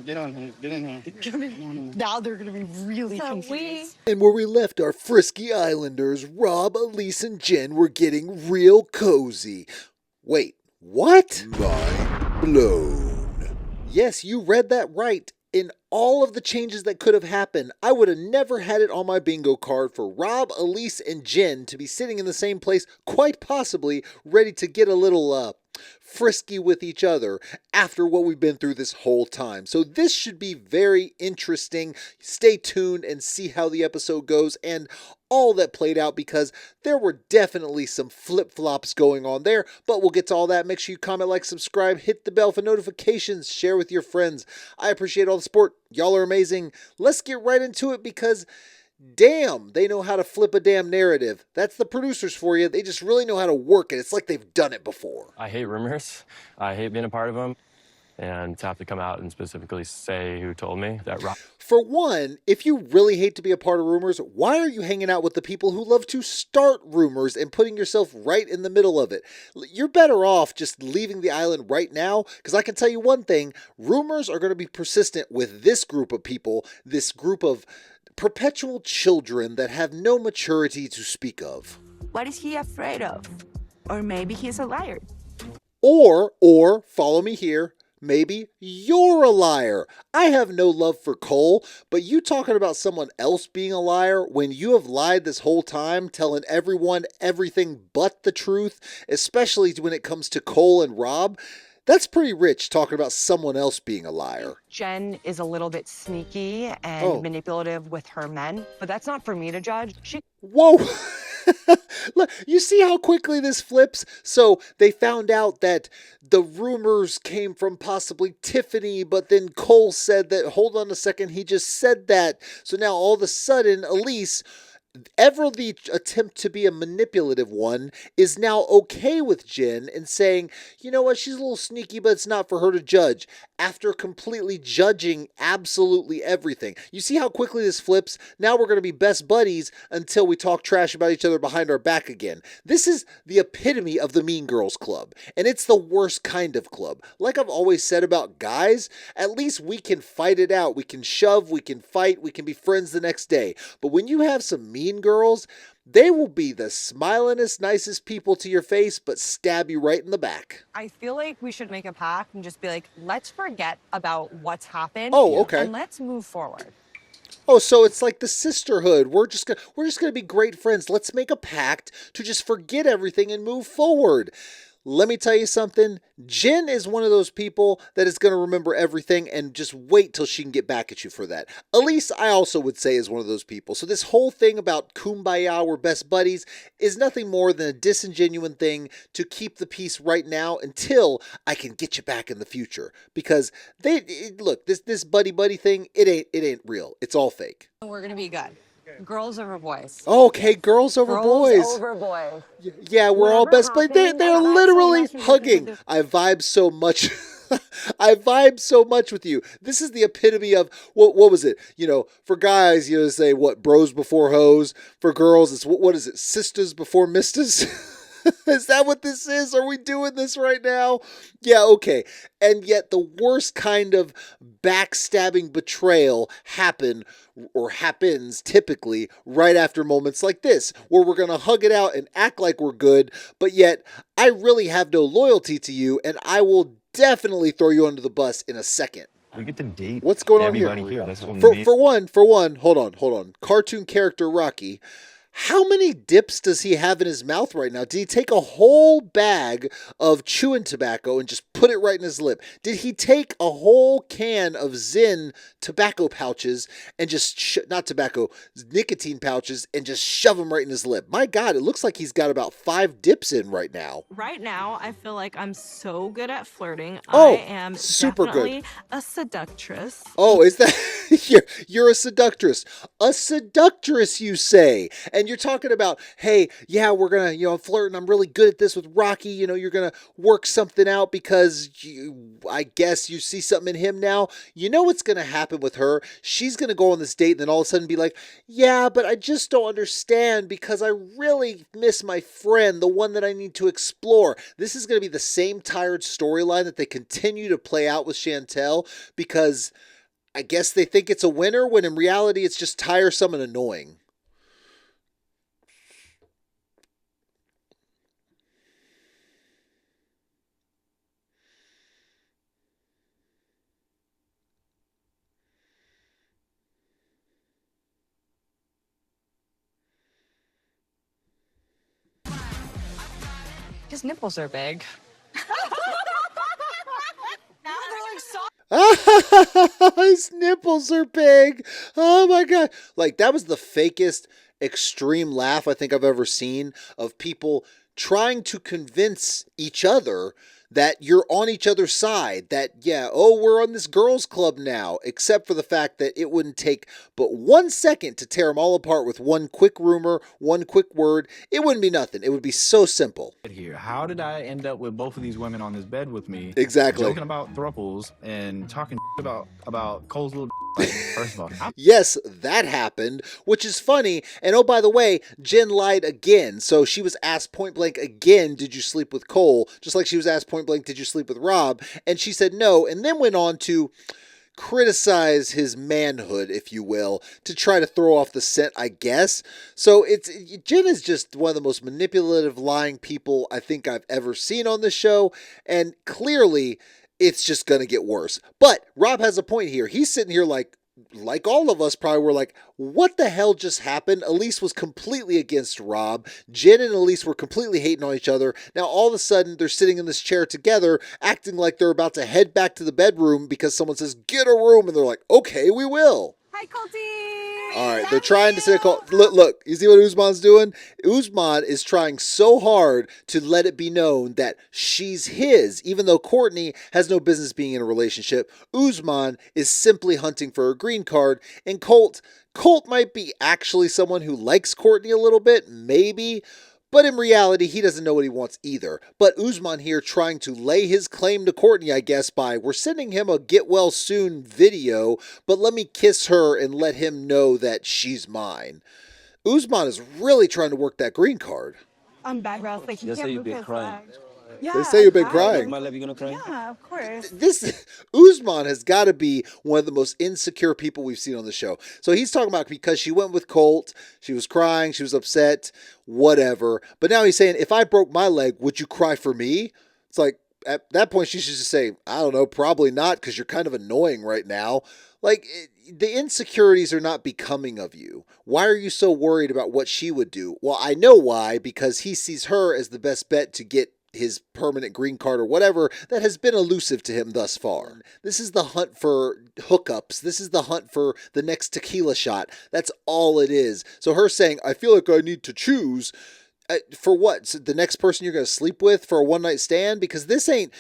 Get on here. Get in here. Now they're going to be really confused. And where we left our frisky islanders, Rob, Elise, and Jen were getting real cozy. Wait, what? Mind blown. Yes, you read that right. In all of the changes that could have happened, I would have never had it on my bingo card for Rob, Elise, and Jen to be sitting in the same place, quite possibly ready to get a little, frisky with each other after what we've been through this whole time. So this should be very interesting. Stay tuned and see how the episode goes and all that played out, because there were definitely some flip-flops going on there, but we'll get to all that. Make sure you comment, like, subscribe, hit the bell for notifications, share with your friends. I appreciate all the support. Y'all are amazing. Let's get right into it, because damn, they know how to flip a damn narrative. That's the producers for you. They just really know how to work it. It's like they've done it before. I hate rumors. I hate being a part of them. And to have to come out and specifically say who told me that Rob... For one, if you really hate to be a part of rumors, why are you hanging out with the people who love to start rumors and putting yourself right in the middle of it? You're better off just leaving the island right now, because I can tell you one thing, rumors are going to be persistent with this group of people, this group of perpetual children that have no maturity to speak of. What is he afraid of? Or maybe he's a liar. Or, follow me here, maybe you're a liar. I have no love for Cole, but you talking about someone else being a liar when you have lied this whole time, telling everyone everything but the truth, especially when it comes to Cole and Rob, that's pretty rich, talking about someone else being a liar. Jen is a little bit sneaky and manipulative with her men, but that's not for me to judge. Whoa! Look, you see how quickly this flips? So they found out that the rumors came from possibly Tiffany, but then Cole said that, hold on a second, he just said that. So now all of a sudden, Elise, ever the attempt to be a manipulative one, is now okay with Jen and saying, you know what, she's a little sneaky, but it's not for her to judge, after completely judging absolutely everything. You see how quickly this flips? Now we're going to be best buddies until we talk trash about each other behind our back again. This is the epitome of the Mean Girls Club, and it's the worst kind of club. Like I've always said about guys, at least we can fight it out. We can shove, we can fight, we can be friends the next day. But when you have some mean girls, they will be the smilingest, nicest people to your face, but stab you right in the back. I feel like we should make a pact and just be like, let's forget about what's happened. Oh, okay. And let's move forward. Oh, so it's like the sisterhood. We're just gonna be great friends. Let's make a pact to just forget everything and move forward. Let me tell you something. Jen is one of those people that is going to remember everything and just wait till she can get back at you for that. Elise, I also would say, is one of those people. So this whole thing about kumbaya, we're best buddies, is nothing more than a disingenuous thing to keep the peace right now until I can get you back in the future. Because look, this buddy thing, it ain't real. It's all fake. We're going to be good. Girls over boys. Okay, girls over boys. Girls over boys. Yeah, we're all best buddies. They're literally hugging. I vibe so much. I vibe so much with you. This is the epitome of, what was it? You know, for guys, you know, say, what, bros before hoes? For girls, it's, what is it? Sisters before misters? Is that what this is? Are we doing this right now? Yeah, okay. And yet the worst kind of backstabbing betrayal happens typically right after moments like this, where we're going to hug it out and act like we're good, but yet I really have no loyalty to you, and I will definitely throw you under the bus in a second. We get to date. What's going on here? For one, hold on. Cartoon character Rocky. How many dips does he have in his mouth right now? Did he take a whole bag of chewing tobacco and just put it right in his lip? Did he take a whole can of Zyn tobacco pouches and just, nicotine pouches, and just shove them right in his lip? My God, it looks like he's got about 5 dips in right now. Right now, I feel like I'm so good at flirting. Oh, I am super definitely good. a seductress. Oh, is that... You're a seductress. A seductress, you say. And And you're talking about, hey, yeah, we're going to, I'm flirting. I'm really good at this with Rocky. You're going to work something out because I guess you see something in him now. You know what's going to happen with her? She's going to go on this date and then all of a sudden be like, yeah, but I just don't understand because I really miss my friend, the one that I need to explore. This is going to be the same tired storyline that they continue to play out with Chantel because I guess they think it's a winner when in reality it's just tiresome and annoying. His nipples are big. His nipples are big. Oh my God. Like, that was the fakest extreme laugh I think I've ever seen of people trying to convince each other that you're on each other's side, that, yeah, oh, we're on this girls' club now, except for the fact that it wouldn't take but 1 second to tear them all apart with one quick rumor, one quick word. It wouldn't be nothing. It would be so simple. Here, how did I end up with both of these women on this bed with me? Exactly. Joking about thruples and talking about Cole's little. Like, first of all, yes, that happened, which is funny. And oh, by the way, Jen lied again. So she was asked point blank again, did you sleep with Cole? Just like she was asked point blank, did you sleep with Rob? And she said no, and then went on to criticize his manhood, if you will, to try to throw off the scent, I guess. So Jen is just one of the most manipulative, lying people I think I've ever seen on the show, and clearly it's just going to get worse. But Rob has a point here. He's sitting here like all of us probably were like, what the hell just happened? Elise was completely against Rob. Jen and Elise were completely hating on each other. Now all of a sudden they're sitting in this chair together, acting like they're about to head back to the bedroom because someone says, get a room. And they're like, okay, we will. Hi, Colty. All right, they're trying to say, look, you see what Usman's doing? Usman is trying so hard to let it be known that she's his, even though Courtney has no business being in a relationship. Usman is simply hunting for a green card, and Colt might be actually someone who likes Courtney a little bit, maybe, but in reality, he doesn't know what he wants either. But Usman here trying to lay his claim to Courtney, I guess, by we're sending him a get well soon video, but let me kiss her and let him know that she's mine. Usman is really trying to work that green card. I'm back, Ralph. Like, he can't move his leg. Yeah, they say you've been crying. My you gonna cry? Yeah, of course. This Usman has got to be one of the most insecure people we've seen on the show. So he's talking about because she went with Colt, she was crying, she was upset, whatever. But now he's saying, if I broke my leg, would you cry for me? It's like, at that point, she should just say, I don't know, probably not, because you're kind of annoying right now. Like, the insecurities are not becoming of you. Why are you so worried about what she would do? Well, I know why, because he sees her as the best bet to get his permanent green card or whatever that has been elusive to him thus far. This is the hunt for hookups. This is the hunt for the next tequila shot. That's all it is. So her saying, I feel like I need to choose. For what? So the next person you're going to sleep with for a one-night stand? Because this ain't,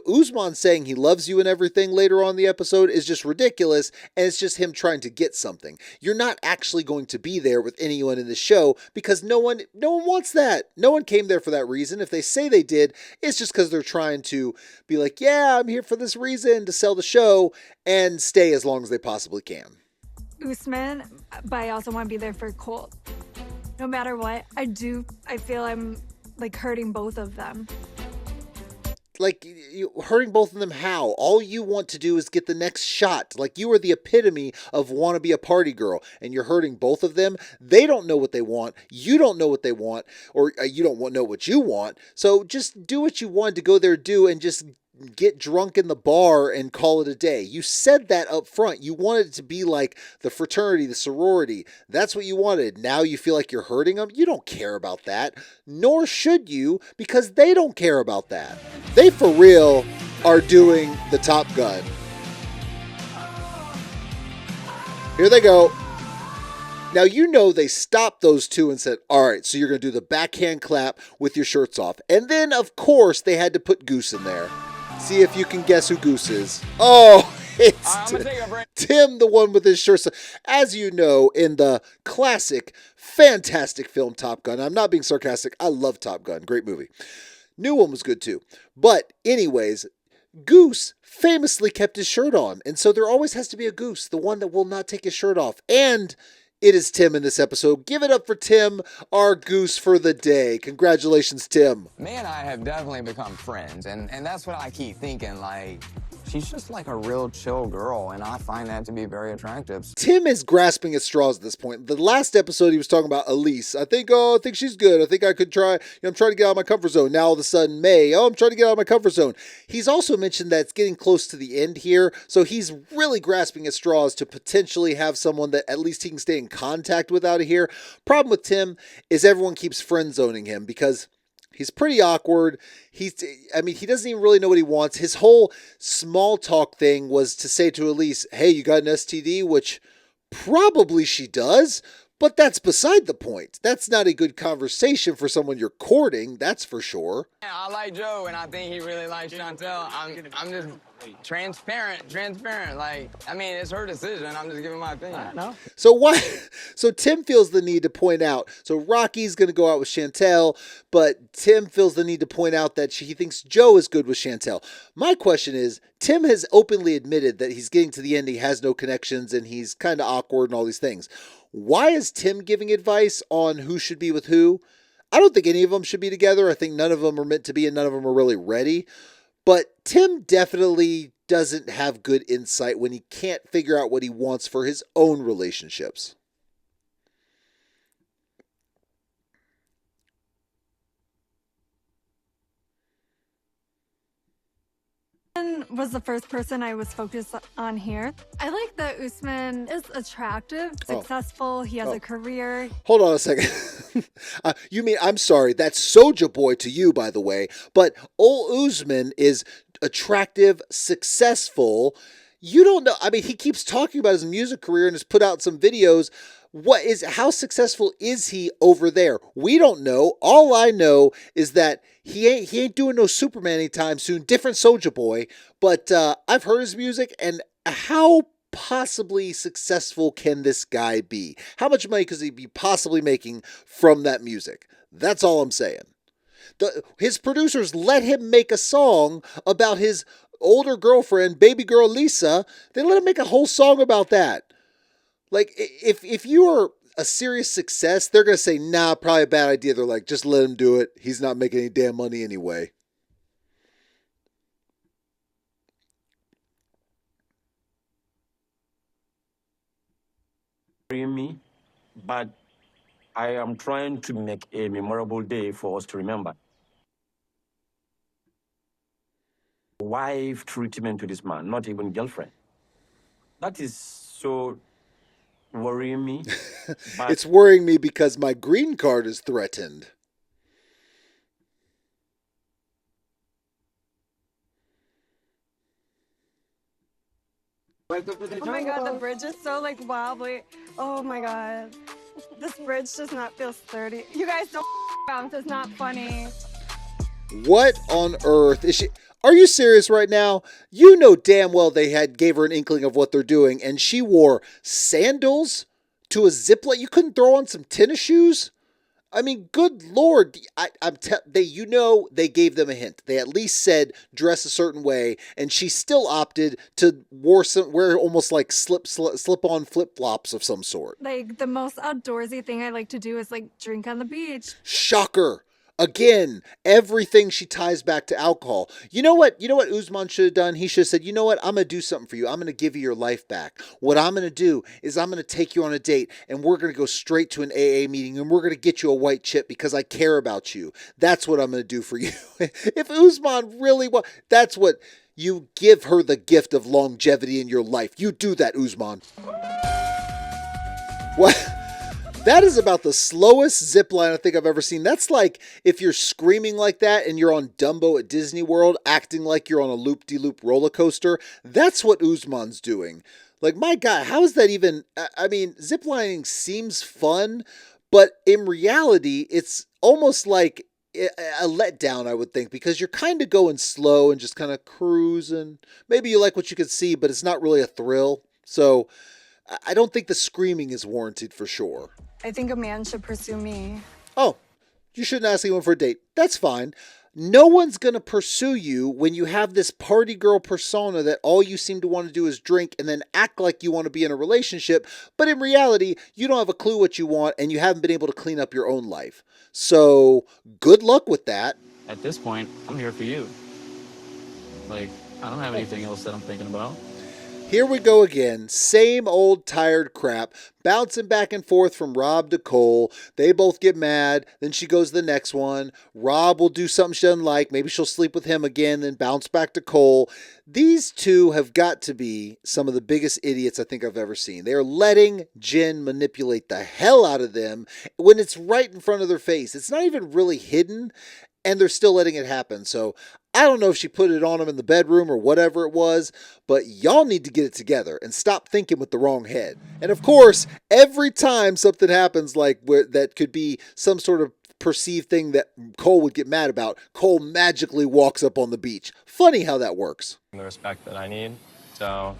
Usman saying he loves you and everything later on in the episode is just ridiculous, and it's just him trying to get something. You're not actually going to be there with anyone in the show because no one wants that. No one came there for that reason. If they say they did, it's just because they're trying to be like, yeah, I'm here for this reason, to sell the show and stay as long as they possibly can. Usman, but I also want to be there for Colt. No matter what, I feel I'm, like, hurting both of them. Like, you hurting both of them how? All you want to do is get the next shot. Like, you are the epitome of want to be a party girl, and you're hurting both of them. They don't know what they want. You don't know what they want, or you don't know what you want. So just do what you want to go there do and just get drunk in the bar and call it a day. You said that up front. You wanted it to be like the fraternity, the sorority. That's what you wanted. Now you feel like you're hurting them. You don't care about that. Nor should you, because they don't care about that. They for real are doing the Top Gun. Here they go. Now, they stopped those two and said, all right, so you're going to do the backhand clap with your shirts off. And then, of course, they had to put Goose in there. See if you can guess who Goose is. Oh, It's I'm gonna take a break. Tim, the one with his shirt. As you know, in the classic, fantastic film Top Gun, I'm not being sarcastic. I love Top Gun. Great movie. New one was good too. But anyways, Goose famously kept his shirt on. And so there always has to be a Goose, the one that will not take his shirt off. And it is Tim in this episode. Give it up for Tim, our Goose for the day. Congratulations, Tim. Me and I have definitely become friends, and that's what I keep thinking, like, she's just like a real chill girl, and I find that to be very attractive. Tim is grasping at straws at this point. The last episode he was talking about Elise. I think she's good. I think I could try. I'm trying to get out of my comfort zone. Now all of a sudden, May. I'm trying to get out of my comfort zone. He's also mentioned that it's getting close to the end here, so he's really grasping at straws to potentially have someone that at least he can stay in contact with out of here. Problem with Tim is everyone keeps friend zoning him because he's pretty awkward. He doesn't even really know what he wants. His whole small talk thing was to say to Elise, hey, you got an STD? Which probably she does, but that's beside the point. That's not a good conversation for someone you're courting, that's for sure. Yeah, I like Joe, and I think he really likes Chantel. I'm just transparent. Like, I mean, it's her decision. I'm just giving my opinion. No. So Tim feels the need to point out. So Rocky's going to go out with Chantel, but Tim feels the need to point out that he thinks Joe is good with Chantel. My question is, Tim has openly admitted that he's getting to the end. He has no connections and he's kind of awkward and all these things. Why is Tim giving advice on who should be with who? I don't think any of them should be together. I think none of them are meant to be and none of them are really ready. But Tim definitely doesn't have good insight when he can't figure out what he wants for his own relationships. Was the first person I was focused on here. I like that Usman is attractive, successful, he has a career. Hold on a second. You mean, I'm sorry, that's Soulja Boy to you, by the way, but old Usman is attractive, successful. You don't know, I mean, he keeps talking about his music career and has put out some videos. How successful is he over there? We don't know. All I know is that he ain't doing no Superman anytime soon. Different Soulja Boy, but I've heard his music, and how possibly successful can this guy be? How much money could he be possibly making from that music? That's all I'm saying. His producers let him make a song about his older girlfriend, baby girl Lisa. They let him make a whole song about that. Like, if you are a serious success, they're going to say, nah, probably a bad idea. They're like, just let him do it. He's not making any damn money anyway. Me, but I am trying to make a memorable day for us to remember. Wife treatment to this man, not even girlfriend. That is so worrying me. It's worrying me because my green card is threatened. Oh my god, the bridge is so like wobbly. Oh my god. This bridge does not feel sturdy. You guys don't bounce, it's not funny. What on earth is she? Are you serious right now? You know damn well they gave her an inkling of what they're doing, and she wore sandals to a zipline. You couldn't throw on some tennis shoes? I mean, good Lord. They gave them a hint. They at least said dress a certain way, and she still opted to wear almost like slip-on flip-flops of some sort. Like, the most outdoorsy thing I like to do is, like, drink on the beach. Shocker. Again, everything she ties back to alcohol. You know what Usman should have done? He should have said, you know what? I'm going to do something for you. I'm going to give you your life back. What I'm going to do is I'm going to take you on a date, and we're going to go straight to an AA meeting, and we're going to get you a white chip because I care about you. That's what I'm going to do for you. If Usman really that's what you give her, the gift of longevity in your life. You do that, Usman. What? That is about the slowest zipline I think I've ever seen. That's like if you're screaming like that and you're on Dumbo at Disney World, acting like you're on a loop-de-loop roller coaster. That's what Usman's doing. Like, my God, how is that even... I mean, ziplining seems fun, but in reality, it's almost like a letdown, I would think, because you're kind of going slow and just kind of cruising. Maybe you like what you can see, but it's not really a thrill. So I don't think the screaming is warranted for sure. I think a man should pursue me. Oh, you shouldn't ask anyone for a date. That's fine. No one's going to pursue you when you have this party girl persona that all you seem to want to do is drink and then act like you want to be in a relationship. But in reality, you don't have a clue what you want and you haven't been able to clean up your own life. So good luck with that. At this point, I'm here for you. Like, I don't have anything else that I'm thinking about. Here we go again. Same old tired crap. Bouncing back and forth from Rob to Cole. They both get mad. Then she goes to the next one. Rob will do something she doesn't like. Maybe she'll sleep with him again, then bounce back to Cole. These two have got to be some of the biggest idiots I think I've ever seen. They're letting Jen manipulate the hell out of them when it's right in front of their face. It's not even really hidden, and they're still letting it happen. So I don't know if she put it on him in the bedroom or whatever it was, but y'all need to get it together and stop thinking with the wrong head. And of course, every time something happens like that could be some sort of perceived thing that Cole would get mad about, Cole magically walks up on the beach. Funny how that works. The respect that I need. So,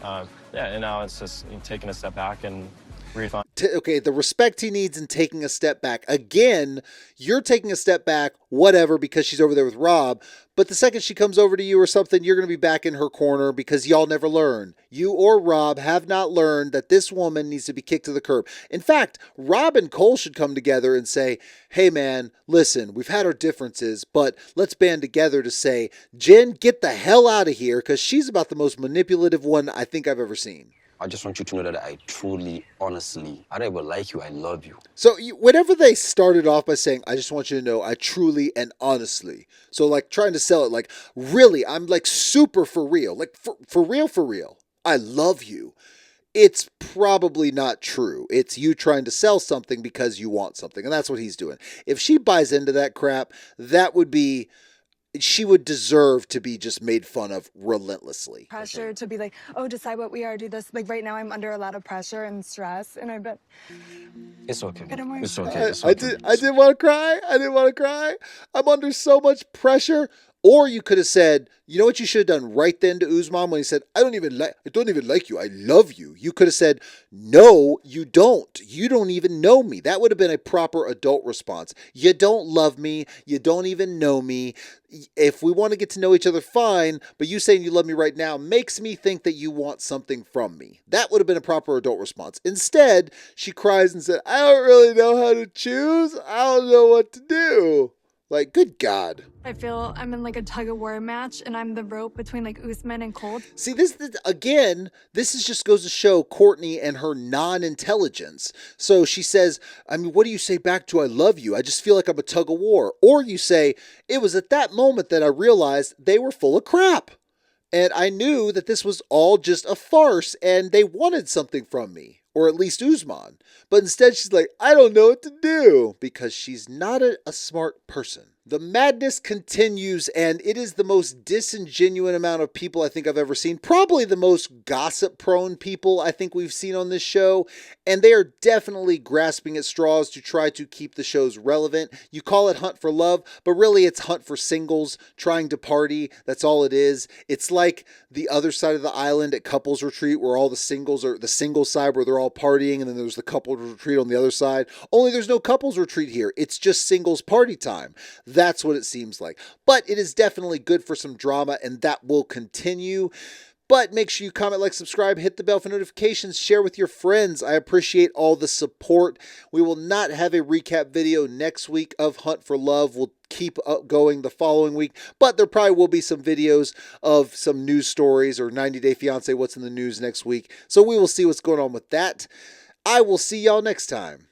yeah, and now it's just taking a step back and refine. Okay, the respect he needs and taking a step back. Again, you're taking a step back, whatever, because she's over there with Rob. But the second she comes over to you or something, you're going to be back in her corner because y'all never learn. You or Rob have not learned that this woman needs to be kicked to the curb. In fact, Rob and Cole should come together and say, hey man, listen, we've had our differences, but let's band together to say, Jen, get the hell out of here because she's about the most manipulative one I think I've ever seen. I just want you to know that I truly, honestly, I don't even like you, I love you. So whenever they started off by saying, I just want you to know, I truly and honestly. So like trying to sell it like, really, I'm like super for real. Like for real. I love you. It's probably not true. It's you trying to sell something because you want something. And that's what he's doing. If she buys into that crap, that would be... she would deserve to be just made fun of relentlessly. Pressure to be like, oh, decide what we are, do this. Like right now I'm under a lot of pressure and stress and I've been... It's okay. It's okay. I didn't want to cry. I'm under so much pressure. Or you could have said, you know what you should have done right then to Usman when he said, I don't even like you. I love you. You could have said, no, you don't. You don't even know me. That would have been a proper adult response. You don't love me. You don't even know me. If we want to get to know each other, fine. But you saying you love me right now makes me think that you want something from me. That would have been a proper adult response. Instead, she cries and said, I don't really know how to choose. I don't know what to do. Like, good God. I feel I'm in like a tug of war match and I'm the rope between like Usman and Cole. See, this just goes to show Courtney and her non-intelligence. So she says, I mean, what do you say back to I love you? I just feel like I'm a tug of war. Or you say, it was at that moment that I realized they were full of crap. And I knew that this was all just a farce and they wanted something from me. Or at least Usman. But instead she's like, I don't know what to do. Because she's not a smart person. The madness continues, and it is the most disingenuous amount of people I think I've ever seen. Probably the most gossip-prone people I think we've seen on this show. And they are definitely grasping at straws to try to keep the shows relevant. You call it Hunt for Love, but really it's Hunt for Singles, trying to party. That's all it is. It's like the other side of the island at Couples Retreat, where all the singles are the single side where they're all partying, and then there's the Couples Retreat on the other side. Only there's no Couples Retreat here. It's just singles party time. That's what it seems like. But it is definitely good for some drama, and that will continue. But make sure you comment, like, subscribe, hit the bell for notifications, share with your friends. I appreciate all the support. We will not have a recap video next week of Hunt for Love. We'll keep going the following week, but there probably will be some videos of some news stories or 90 Day Fiancé, what's in the news next week. So we will see what's going on with that. I will see y'all next time.